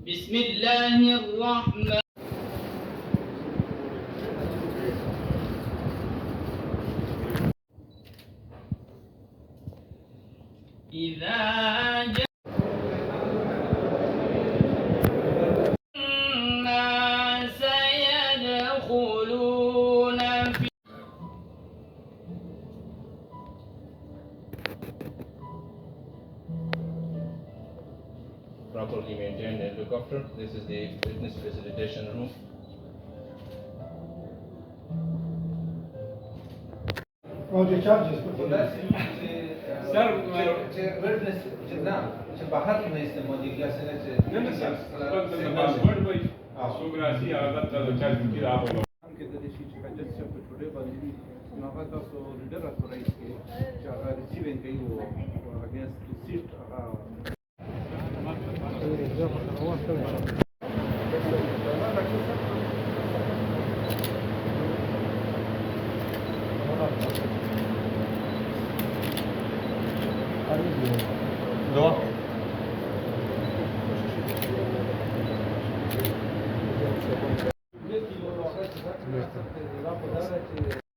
بسم الله الرحمن إذا جاء الناس يدخلون في properly maintained helicopter. This is the witness facilitation room. Roger charges. Sir, witness نعم बाहर नहीं इस्तेमाल किया Dua.